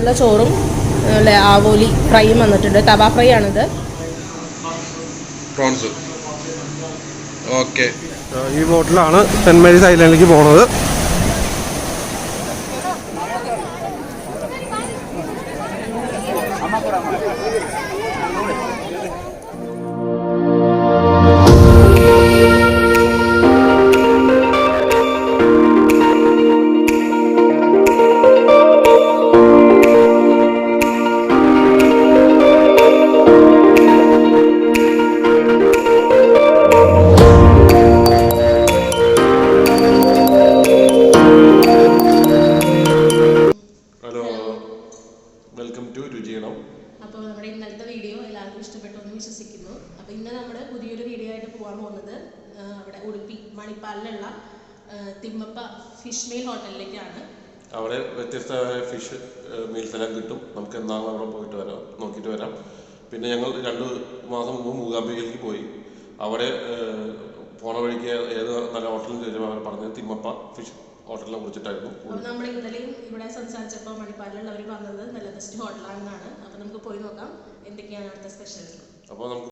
സാധാരണ ചോറും ആവോലി ഫ്രൈയും വന്നിട്ടുണ്ട്. തവ ഫ്രൈ ആണിത്. പ്രോൺസ്. ഓക്കെ, ഈ ബോട്ടിലാണ് സെൻറ് മേരീസ് ഐലൻഡിലേക്ക് പോകുന്നത്. മണിപ്പാലിലുള്ള തിമ്മപ്പ ഫിഷ് മീൽ ഹോട്ടലിലേക്കാണ്. അവിടെ വ്യത്യസ്തമായ ഫിഷ് മീൽസ് എല്ലാം കിട്ടും. നമുക്ക് എന്താണ് അവിടെ പോയിട്ട് വരാം, നോക്കിയിട്ട് വരാം. പിന്നെ ഞങ്ങൾ 2 മാസം മുമ്പ് മൂകാംബികയിലേക്ക് പോയി. അവിടെ പോണ വഴിക്ക് ഏത് നല്ല ഹോട്ടലിൽ ചോദിച്ചപ്പോൾ അവർ പറഞ്ഞത് തിമ്മപ്പ ഫിഷ് ഹോട്ടലിനെ കുറിച്ചിട്ടായിരുന്നു. നമ്മൾ ഇന്നലെയും ഇവിടെ സംസാരിച്ചപ്പോൾ മണിപ്പാലിലുള്ളവർ പറഞ്ഞത് നല്ല ബെസ്റ്റ് ഹോട്ടലാണെന്നാണ്. അപ്പോൾ നമുക്ക് പോയി നോക്കാം എന്തൊക്കെയാണ് അവിടുത്തെ സ്പെഷ്യൽ. അപ്പോൾ നമുക്ക്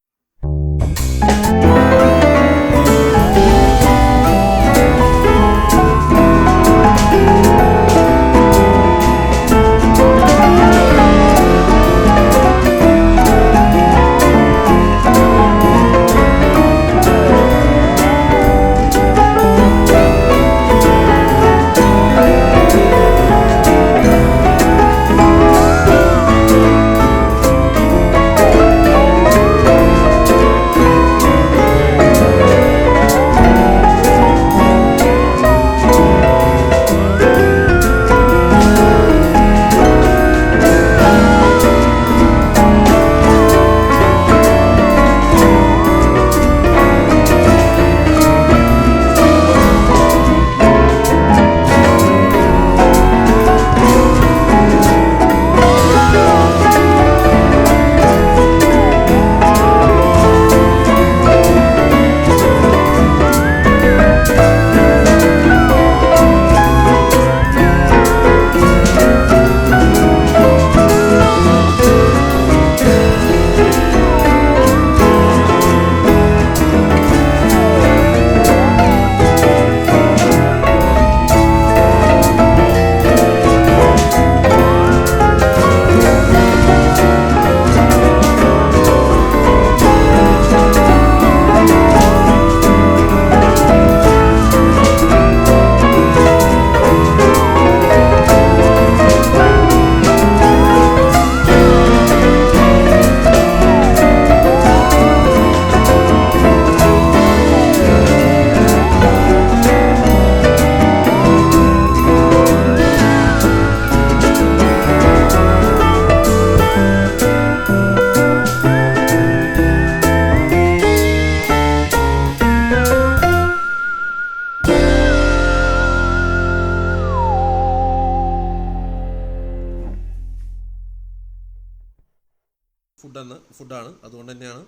ഫുഡാണ്. അതുകൊണ്ട് തന്നെയാണ്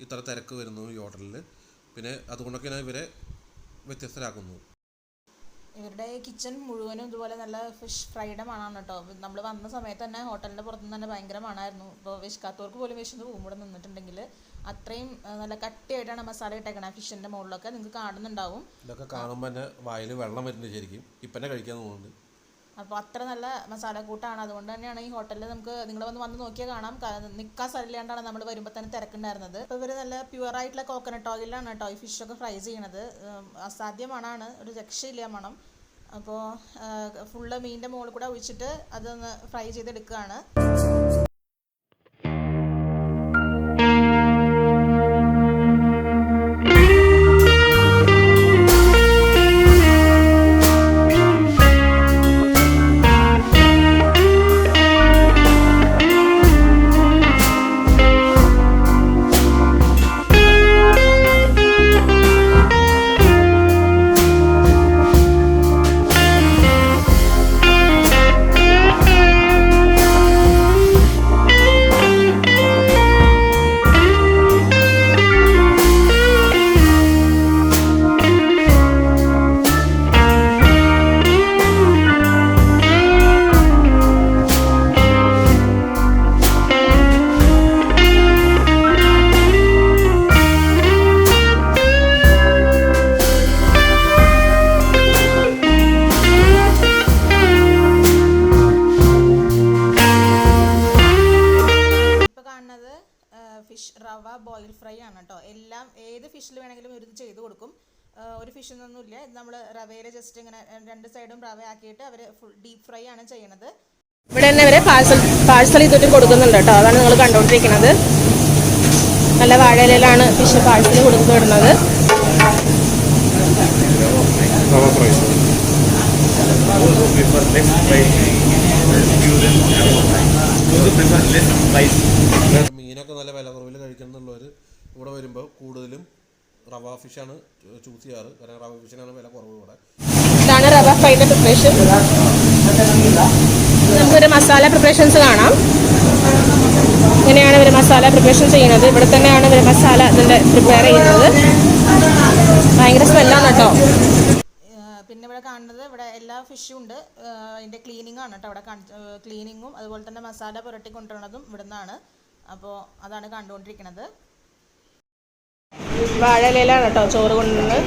ഇത്ര തിരക്ക് വരുന്നത് ഈ ഹോട്ടലിൽ. പിന്നെ അതുകൊണ്ടൊക്കെയാണ് ഇവരെ വ്യത്യസ്തരാക്കുന്നത്. ഇവരുടെ കിച്ചൺ മുഴുവനും ഇതുപോലെ നല്ല ഫിഷ് ഫ്രൈഡ് മണമാണ് കേട്ടോ. നമ്മൾ വന്ന സമയത്ത് തന്നെ ഹോട്ടലിൻ്റെ പുറത്തുനിന്ന് തന്നെ ഭയങ്കര മണമായിരുന്നു. ഇപ്പോൾ വിശക്കാത്തവർക്ക് പോലും വിശന്ന് പോകും ഇവിടെ നിന്നിട്ടുണ്ടെങ്കിൽ. അത്രയും നല്ല കട്ടിയായിട്ടാണ് മസാല ഇട്ടേക്കണേ ഫിഷിൻ്റെ മുകളിലൊക്കെ. നിങ്ങൾക്ക് കാണുന്നുണ്ടാവും. ഇതൊക്കെ കാണുമ്പോൾ തന്നെ വായിൽ വെള്ളം വരുന്നുണ്ട് ശരിക്കും. ഇപ്പം തന്നെ കഴിക്കാൻ തോന്നുന്നുണ്ട്. അപ്പോൾ അത്ര നല്ല മസാലക്കൂട്ടാണ്. അതുകൊണ്ട് തന്നെയാണ് ഈ ഹോട്ടലിൽ നമുക്ക് നിങ്ങൾ വന്ന് നോക്കിയാൽ കാണാം. നിൽക്കാൻ സ്ഥലമില്ലാണ്ടാണ് നമ്മൾ വരുമ്പോൾ തന്നെ തിരക്കുണ്ടായിരുന്നത്. അപ്പോൾ ഇവർ നല്ല പ്യുവറായിട്ടുള്ള കോക്കനട്ട് ഓയിലാണ് കേട്ടോ ഈ ഫിഷൊക്കെ ഫ്രൈ ചെയ്യണത്. അസാധ്യമാണ്, ഒരു രക്ഷയില്ല മണം. അപ്പോൾ ഫുള്ള് മീനിൻ്റെ മുകളിൽ കൂടെ ഒഴിച്ചിട്ട് അതൊന്ന് ഫ്രൈ ചെയ്തെടുക്കുകയാണ്. ഫിഷിൽ വേണമെങ്കിലും ഒരു ഇത് ചെയ്ത് കൊടുക്കും. ഒരു ഫിഷിനൊന്നുമില്ല, ഇത് നമ്മൾ റവയിൽ ജസ്റ്റ് ഇങ്ങനെ 2 സൈഡും റവ ആക്കിയിട്ട് അവർ ഫുൾ ഡീപ്പ് ഫ്രൈ ആണ് ചെയ്യണത്. ഇവിടെ തന്നെ അവരെ പാഴ്സൽ ചെയ്തിട്ട് കൊടുക്കുന്നുണ്ട് കേട്ടോ. അതാണ് നിങ്ങൾ കണ്ടുകൊണ്ടിരിക്കുന്നത്. നല്ല വാഴയിലാണ് ഫിഷ് പാഴ്സൽ കൊടുത്തു വിടുന്നത്. മീനൊക്കെ നല്ല വില കുറവിൽ കഴിക്കണം എന്നുള്ളവർ ഇവിടെ വരുമ്പോൾ കൂടുതലും റവ ഫിഷാണ് ചൂസ് ചെയ്യാറ്. കാരണം റവ ഫിഷിനാണ് വില കുറവ് ഇവിടെ. ഇതാണ് റവ ഫ്രൈയുടെ പ്രിപ്പറേഷൻ. നമുക്കൊരു മസാല പ്രിപ്പറേഷൻസ് കാണാം. ഇങ്ങനെയാണ് ഇവർ മസാല പ്രിപ്പറേഷൻ ചെയ്യുന്നത്. ഇവിടെ തന്നെയാണ് ഇവർ മസാല ഇതിൻ്റെ പ്രിപ്പയർ ചെയ്യുന്നത്. ഭയങ്കര സ്മെല്ലാണ് കേട്ടോ. പിന്നെ ഇവിടെ കാണുന്നത് ഇവിടെ എല്ലാ ഫിഷും ഉണ്ട്. അതിൻ്റെ ക്ലീനിങ് ആണ് കേട്ടോ. അവിടെ ക്ലീനിങ്ങും അതുപോലെ തന്നെ മസാല പുരട്ടി കൊണ്ടുവരുന്നതും ഇവിടെ നിന്നാണ്. അപ്പോൾ അതാണ് കണ്ടുകൊണ്ടിരിക്കുന്നത്. വാഴയിലാണ് കേട്ടോ ചോറ് കൊണ്ടുവരുന്നത്.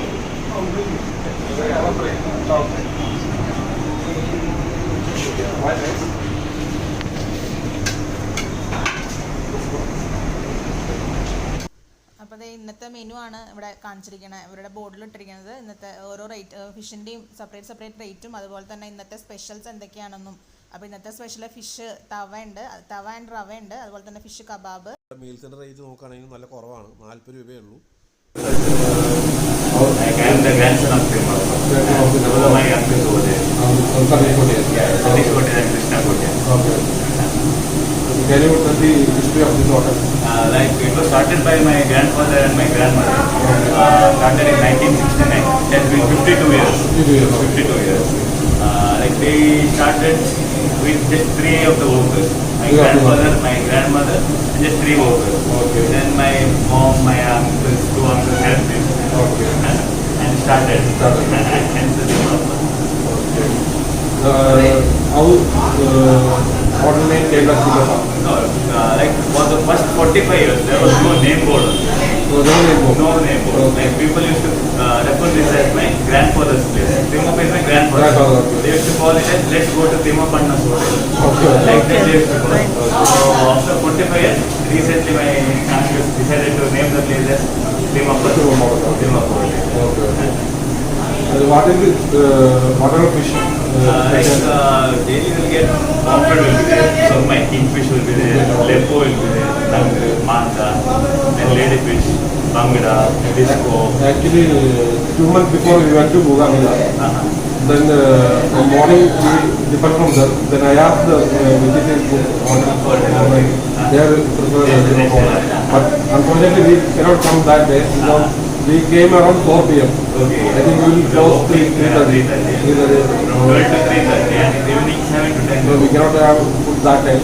അപ്പോൾ അത് ഇന്നത്തെ മെനു ആണ് ഇവിടെ കാണിച്ചിരിക്കുന്നത്. ഇവരുടെ ബോർഡിൽ ഇട്ടിരിക്കുന്നത് ഇന്നത്തെ ഓരോ റേറ്റ് ഫിഷിൻ്റെയും സെപ്പറേറ്റ് റേറ്റും അതുപോലെ തന്നെ ഇന്നത്തെ സ്പെഷ്യൽസ് എന്തൊക്കെയാണെന്നും. അപ്പോൾ ഇന്നത്തെ സ്പെഷ്യൽ ഫിഷ് തവ ആൻഡ് റവ ഉണ്ട്, അതുപോലെ തന്നെ ഫിഷ് കബാബ്. മീൽസിൻ്റെ റേറ്റ് നോക്കുകയാണെങ്കിൽ നല്ല കുറവാണ്, 40 രൂപയേ ഉള്ളൂ. Can you tell the history of this hotel? Like it was started by my grandfather and my grandmother. Started in 1969. It has been 52 years. 52 years. Like they started with just 3 of the workers. My grandfather, my grandmother, and just 3 workers. Okay. Then my mom, my uncles, 2 uncles helped him. Okay. And started. Hence the name of Okay. How hotel name came as Timapa? No, like for the first 45 years there was no name board. No name board. No name board. Okay. Like people used to refer this as my grandfather's place. Timapa is my grandfather. Grandfather, okay. They used to call it as let's go to Timapanna's hotel. Okay. Like that they used to call it. So after 45 years, recently my uncles decided to name the place as Timapa. Timapa. Okay. What is it? What are the fish? Daily will get pomfret will be there, surmai, kingfish will be there, lepo will be there, tang, manta, then ladyfish, bangda, disco. Actually, 2 months before we went to Bougainville. Then the morning we differ from there. Then I asked the vegetarian hotel. They are prefer but unfortunately we cannot come that day because we came around 4 p.m. Okay. I think we will close 3:30. From 12 to 3:30 and in the evening 7 to 10. So we cannot have food that time.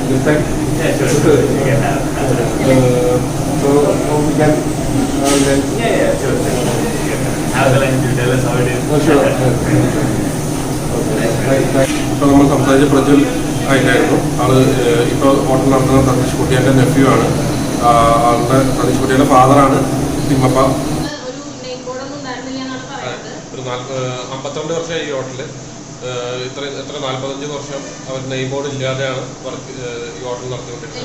This time. Yeah, sure. You can have. So we can lunch. Yeah, sure. Have the lunch, you tell us how it is. Sure. ഇപ്പോൾ നമ്മൾ സംസാരിച്ച പ്രജ്വൽ ആയിട്ടായിരുന്നു. ആള് ഇപ്പോൾ hotel നടത്തുന്ന സതീഷ് കുട്ടിയുടെ nephew ആണ്. ആളുടെ സതീഷ് കുട്ടിയുടെ ഫാദറാണ് തിമ്മപ്പ. ഒരു 52 വർഷമായി ഈ ഹോട്ടലിൽ. എത്ര 45 വർഷം അവർ നെയിം ബോർഡ് ഇല്ലാതെയാണ് വർക്ക് ഈ ഹോട്ടൽ നടത്തിക്കൊണ്ടിരിക്കുന്നത്.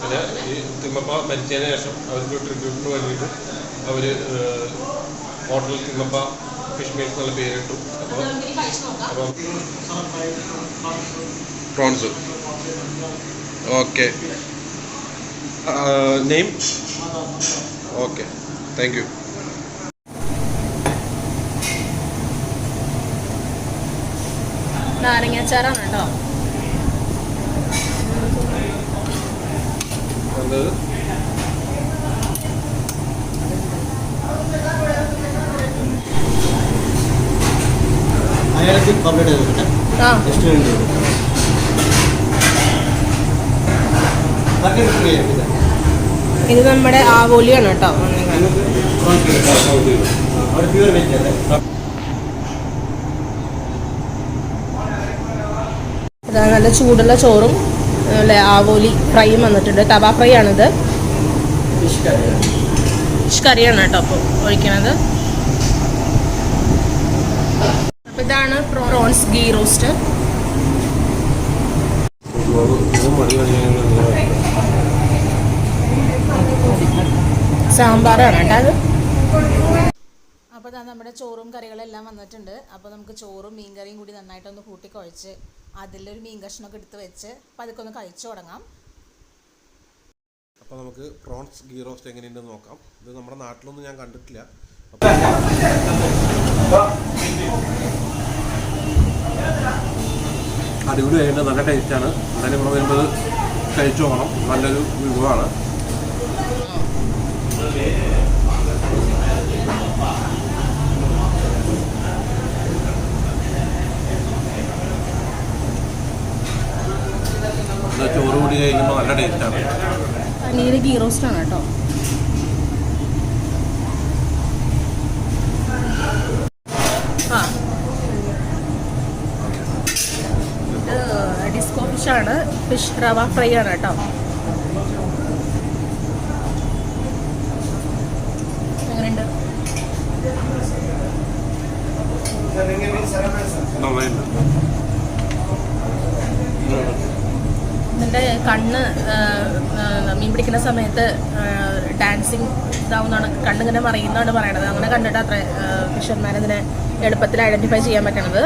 പിന്നെ ഈ തിമ്മപ്പ മരിച്ചതിന് ശേഷം അവർക്ക് ട്രിബ്യൂട്ടിന് വേണ്ടിയിട്ട് അവർ ഹോട്ടൽ തിമ്മപ്പ ഫിഷ് മീൽസ് എന്നുള്ള പേരിട്ടു. അപ്പോൾ prawns okay. Name okay, thank you. നാരങ്ങാച്ചാറാണ് കേട്ടോ. ഇത് നമ്മുടെ ആവോലിയാണ് കേട്ടോ. ഇതാ നല്ല ചൂടുള്ള ചോറും ആവോലി ഫ്രൈയും വന്നിട്ടുണ്ട്. തവ ഫ്രൈ ആണിത്. ഫിഷ് കറിയാണ് കേട്ടോ അപ്പോൾ ഒഴിക്കണത്. അപ്പോൾ ഇതാണ് പ്രോൺസ് ഗീ റോസ്റ്റ്. മടി സാമ്പാറാണ് കേട്ടോ അത്. അപ്പോൾ നമ്മുടെ ചോറും കറികളെല്ലാം വന്നിട്ടുണ്ട്. അപ്പോൾ നമുക്ക് ചോറും മീൻ കറിയും കൂടി നന്നായിട്ടൊന്ന് കൂട്ടി കുഴച്ച് അതിലൊരു മീൻ കഷ്ണമൊക്കെ എടുത്ത് വെച്ച് അപ്പോൾ അതൊക്കെ ഒന്ന് കഴിച്ചു തുടങ്ങാം. അപ്പോൾ നമുക്ക് പ്രോൺസ് ഗീ റോസ്റ്റ് എങ്ങനെയുണ്ടെന്ന് നോക്കാം. ഇത് നമ്മുടെ നാട്ടിലൊന്നും ഞാൻ കണ്ടിട്ടില്ല. അടിപൊളിയായിട്ട് നല്ല ടേസ്റ്റാണ്. എന്തായാലും ഇവിടെ വരുമ്പോൾ കഴിച്ചു പോകണം. നല്ലൊരു വിഭവമാണ്. ചോറ് കൂടി കഴിക്കുമ്പോൾ നല്ല ടേസ്റ്റാണ്. പനീർ ഗീ റോസ്റ്റാണ് കേട്ടോ. ഡിസ്കോ ഫിഷാണ്. ഫിഷ് റവ ഫ്രൈ ആണ് കേട്ടോ. എങ്ങനെയുണ്ട്? ഇതിൻ്റെ കണ്ണ് മീൻ പിടിക്കുന്ന സമയത്ത് ഡാൻസിങ് ഇതാവുന്നതാണ്, കണ്ണിങ്ങനെ മറിയുന്നതാണ് പറയണത്. അങ്ങനെ കണ്ടിട്ട് അത്ര ഫിഷർമാരതിനെ എളുപ്പത്തിൽ ഐഡൻറ്റിഫൈ ചെയ്യാൻ പറ്റണത്.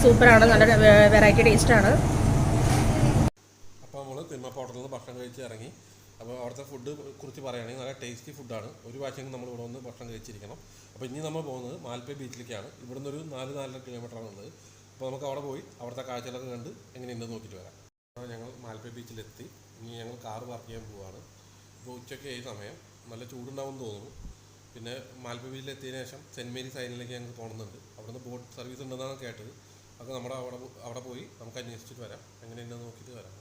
സൂപ്പറാണ്, നല്ല വെറൈറ്റി ടേസ്റ്റാണ്. അപ്പോൾ നമ്മൾ തിമ്മപ്പ ഹോട്ടലിൽ നിന്ന് ഭക്ഷണം കഴിച്ച് ഇറങ്ങി. അപ്പോൾ അവിടുത്തെ ഫുഡ് കുറിച്ച് പറയുകയാണെങ്കിൽ നല്ല ടേസ്റ്റി ഫുഡാണ്. ഒരു പ്രാവശ്യം നമ്മൾ ഇവിടെ വന്ന് ഭക്ഷണം കഴിച്ചിരിക്കണം. അപ്പോൾ ഇനി നമ്മൾ പോകുന്നത് മാൽപ്പേ ബീച്ചിലേക്കാണ്. ഇവിടുന്ന് ഒരു 4-4.5 കിലോമീറ്ററാണ് ഉള്ളത്. അപ്പോൾ നമുക്ക് അവിടെ പോയി അവിടുത്തെ കാഴ്ചകളൊക്കെ കണ്ട് എങ്ങനെയുണ്ടെന്ന് നോക്കിയിട്ട് വരാം. അപ്പോൾ ഞങ്ങൾ മാൽപ്പേ ബീച്ചിലെത്തി. ഇനി ഞങ്ങൾ കാറ് പാർക്ക് ചെയ്യാൻ പോവുകയാണ്. ഇപ്പോൾ ഉച്ചയ്ക്ക് ഈ സമയം നല്ല ചൂടുണ്ടാവുമെന്ന് തോന്നുന്നു. പിന്നെ മാൽപ്പേ ബീച്ചിലെത്തിയതിനു ശേഷം സെൻറ്റ് മേരീസ് ഐലൻഡിലേക്ക് ഞങ്ങൾക്ക് പോകണമെന്നുണ്ട്. അവിടുന്ന് ബോട്ട് സർവീസ് ഉണ്ടെന്നാണ് കേട്ടത്. അതൊക്കെ നമ്മുടെ അവിടെ പോയി നമുക്ക് അന്വേഷിച്ചിട്ട് വരാം. എങ്ങനെയുണ്ടെന്ന് നോക്കിയിട്ട് വരാം.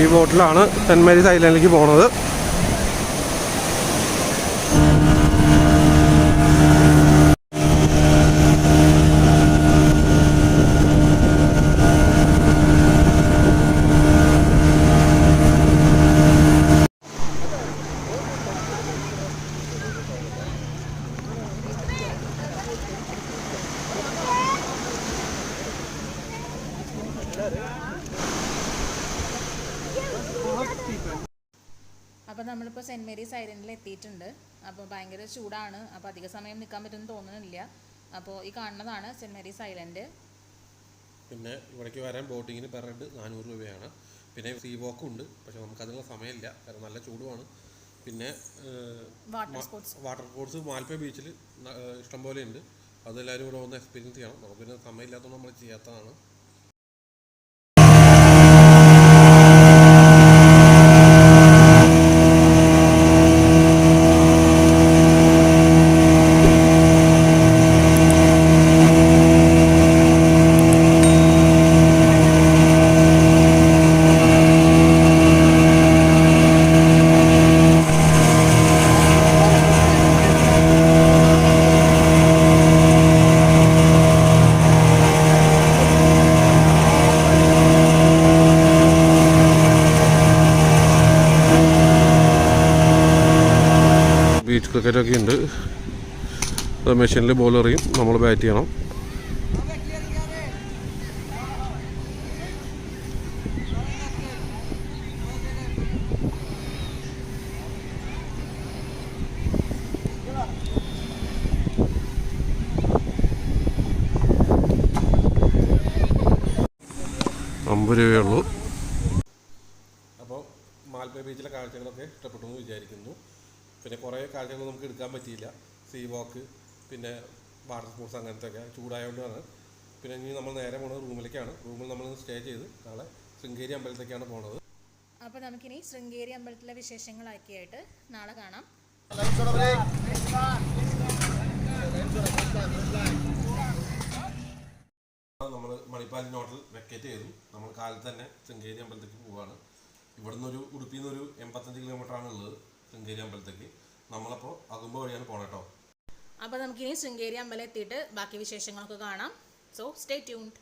ഈ ബോട്ടിലാണ് സെൻറ്റ് മേരീസ് ഐലൻഡിലേക്ക് പോകുന്നത്. അപ്പോൾ നമ്മളിപ്പോൾ സെൻറ്റ് മേരീസ് ഐലൻഡിൽ എത്തിയിട്ടുണ്ട്. അപ്പോൾ ഭയങ്കര ചൂടാണ്. അപ്പോൾ അധിക സമയം നിൽക്കാൻ പറ്റുമെന്ന് തോന്നുന്നില്ല. അപ്പോൾ ഈ കാണുന്നതാണ് സെൻറ്റ് മേരീസ് ഐലൻഡ്. പിന്നെ ഇവിടേക്ക് വരാൻ ബോട്ടിങ്ങിന് പെർ ഹെഡ് 400 രൂപയാണ്. പിന്നെ സീ വോക്കും ഉണ്ട്. പക്ഷേ നമുക്കതിനുള്ള സമയമില്ല, കാരണം നല്ല ചൂടുമാണ്. പിന്നെ വാട്ടർ സ്പോർട്സ് മാൽപ്പേ ബീച്ചിൽ ഇഷ്ടംപോലെ ഉണ്ട്. അതെല്ലാവരും കൂടെ ഒന്ന് എക്സ്പീരിയൻസ് ചെയ്യണം. നമുക്ക് പിന്നെ സമയമില്ലാത്തതുകൊണ്ട് നമ്മൾ ചെയ്യാത്തതാണ്. ക്രിക്കറ്റൊക്കെ ഉണ്ട്. മെഷീനിൽ ബോൾ എറിയും, നമ്മൾ ബാറ്റ് ചെയ്യണം. ₹50 അപ്പോൾ മാൽപ്പേ ബീച്ചിലെ കാഴ്ചകളൊക്കെ ഇഷ്ടപ്പെട്ടു എന്ന് വിചാരിക്കുന്നു. പിന്നെ കുറേ കാഴ്ചകൾ നമുക്ക് എടുക്കാൻ പറ്റിയില്ല. സീ വാക്ക്, പിന്നെ വാട്ടർ സ്പോർട്സ് അങ്ങനത്തെയൊക്കെ ചൂടായതുകൊണ്ടാണ്. പിന്നെ ഇനി നമ്മൾ നേരെ പോകുന്നത് റൂമിലേക്കാണ്. റൂമിൽ നമ്മൾ സ്റ്റേ ചെയ്ത് നാളെ ശൃംഗേരി അമ്പലത്തേക്കാണ് പോകുന്നത്. അപ്പോൾ നമുക്കിനി ശൃംഗേരി അമ്പലത്തിലെ വിശേഷങ്ങളൊക്കെയായിട്ട് നാളെ കാണാം. നമ്മൾ മണിപ്പാലിൻ ഹോട്ടൽ വെക്കേറ്റ് ചെയ്തു. നമ്മൾ കാലത്ത് തന്നെ ശൃംഗേരി അമ്പലത്തേക്ക് പോവുകയാണ്. ഇവിടുന്ന് ഉടുപ്പിയിൽ നിന്നൊരു 85 കിലോമീറ്ററാണ് ഉള്ളത് ശൃംഗേരി അമ്പലത്തേക്ക്. നമ്മളപ്പോൾ അകുമ്പ വഴിയാണ് പോകണം കേട്ടോ. അപ്പോൾ നമുക്കിനി ശൃംഗേരി അമ്പലം എത്തിയിട്ട് ബാക്കി വിശേഷങ്ങളൊക്കെ കാണാം. So stay tuned.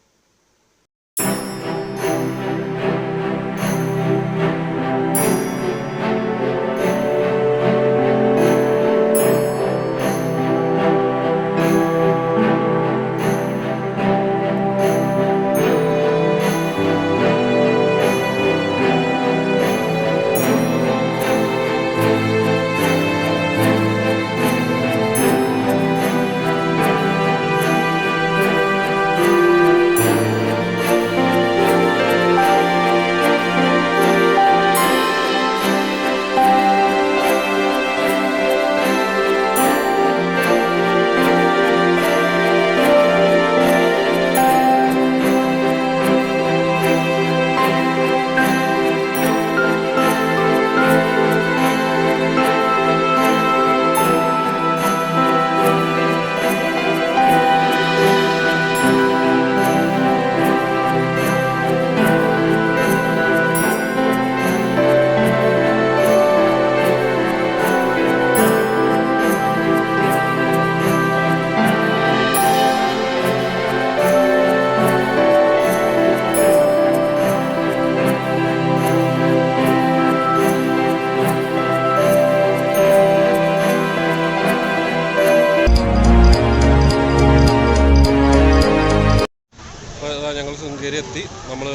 ഞങ്ങൾ ശൃംഗേരി എത്തി. നമ്മൾ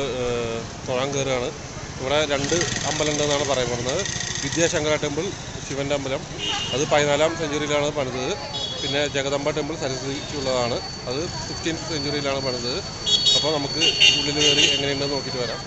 തൊഴാൻ കയറുകയാണ്. ഇവിടെ 2 അമ്പലം ഉണ്ടെന്നാണ് പറയപ്പെടുന്നത്. വിദ്യാശങ്കര ടെമ്പിൾ, ശിവൻ്റെ അമ്പലം, അത് 14ാം സെഞ്ച്വറിയിലാണ് പണിതത്. പിന്നെ ജഗദംബ ടെമ്പിൾ സരസ്വതിക്കുള്ളതാണ്, അത് 15th സെഞ്ച്വറിയിലാണ് പണിതത്. അപ്പോൾ നമുക്ക് ഉള്ളിൽ കയറി എങ്ങനെയുണ്ടെന്ന് നോക്കിയിട്ട് വരാം.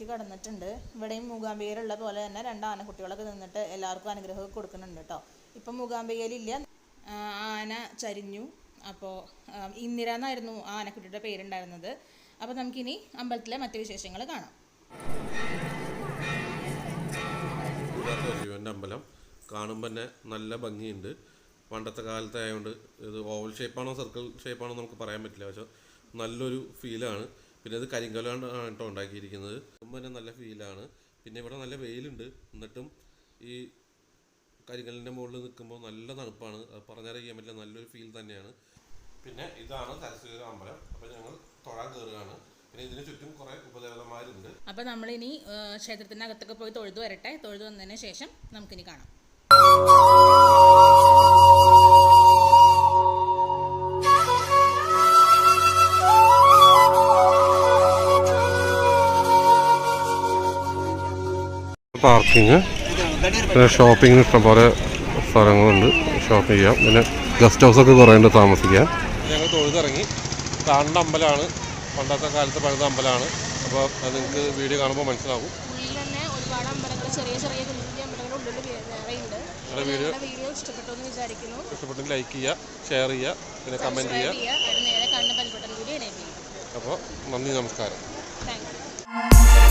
കടന്നിട്ടുണ്ട്. ഇവിടെയും മൂകാംബികയിലുള്ള പോലെ തന്നെ 2 ആനക്കുട്ടികളൊക്കെ നിന്നിട്ട് എല്ലാവർക്കും അനുഗ്രഹമൊക്കെ കൊടുക്കുന്നുണ്ട് കേട്ടോ. ഇപ്പം മൂകാംബികയിലില്ല, ആന ചരിഞ്ഞു. അപ്പോൾ ഇന്ദിര എന്നായിരുന്നു ആ ആനക്കുട്ടിയുടെ പേരുണ്ടായിരുന്നത്. അപ്പോൾ നമുക്കിനി അമ്പലത്തിലെ മറ്റു വിശേഷങ്ങൾ കാണാം. ശിവൻ്റെ അമ്പലം കാണുമ്പോൾ തന്നെ നല്ല ഭംഗിയുണ്ട്. പണ്ടത്തെ കാലത്തെ ആയതുകൊണ്ട് ഇത് ഓവൽ ഷേപ്പാണോ സർക്കിൾ ഷേപ്പാണോ നമുക്ക് പറയാൻ പറ്റില്ല. പക്ഷേ നല്ലൊരു ഫീലാണ്. പിന്നെ ഇത് കരിങ്കല്ലാണ് കേട്ടോ ഉണ്ടാക്കിയിരിക്കുന്നത്. തന്നെ നല്ല ഫീലാണ്. പിന്നെ ഇവിടെ നല്ല വെയിലുണ്ട്, എന്നിട്ടും ഈ കരിങ്കല്ലിൻ്റെ മുകളിൽ നിൽക്കുമ്പോൾ നല്ല തണുപ്പാണ്. അത് പറഞ്ഞറിയിക്കാൻ പറ്റില്ല, നല്ലൊരു ഫീൽ തന്നെയാണ്. പിന്നെ ഇതാണ് സരസ്വതി അമ്പലം. അപ്പോൾ ഞങ്ങൾ തൊഴാൻ കയറുകയാണ്. പിന്നെ ഇതിന് ചുറ്റും കുറേ ഉപദേവതമാരുണ്ട്. അപ്പോൾ നമ്മളിനി ക്ഷേത്രത്തിനകത്തൊക്കെ പോയി തൊഴുതു വരട്ടെ. തൊഴുതു വന്നതിന് ശേഷം നമുക്കിനി കാണാം. പാർക്കിങ്, പിന്നെ ഷോപ്പിങ്ങിന് ഇഷ്ടംപോലെ സ്ഥലങ്ങളുണ്ട്, ഷോപ്പ് ചെയ്യാം. പിന്നെ ഗസ്റ്റ് ഹൗസൊക്കെ കുറേ ഉണ്ട് താമസിക്കാൻ. ഞങ്ങൾ തൊഴുതിറങ്ങി. കാണുന്ന അമ്പലമാണ്, പണ്ടത്തെ കാലത്ത് പണിത അമ്പലമാണ്. അപ്പോൾ അത് നിങ്ങൾക്ക് വീഡിയോ കാണുമ്പോൾ മനസ്സിലാവും. ഉള്ളിൽ തന്നെ ഒരുപാട് അമ്പലങ്ങൾ, ചെറിയ ചെറിയ കുഞ്ഞു അമ്പലങ്ങൾ ഉള്ളിൽ വേറെയുണ്ട്. വീഡിയോ ഇഷ്ടപ്പെട്ടു എന്ന് വിചാരിക്കുന്നു. ഇഷ്ടപ്പെട്ടെങ്കിൽ ലൈക്ക് ചെയ്യുക, ഷെയർ ചെയ്യുക, പിന്നെ കമൻറ്റ് ചെയ്യുക. നേരെ കാണുന്ന ബെൽ ബട്ടൺ കൂടി എനേബിൾ ചെയ്യുക. അപ്പോൾ നന്ദി, നമസ്കാരം. Thank you.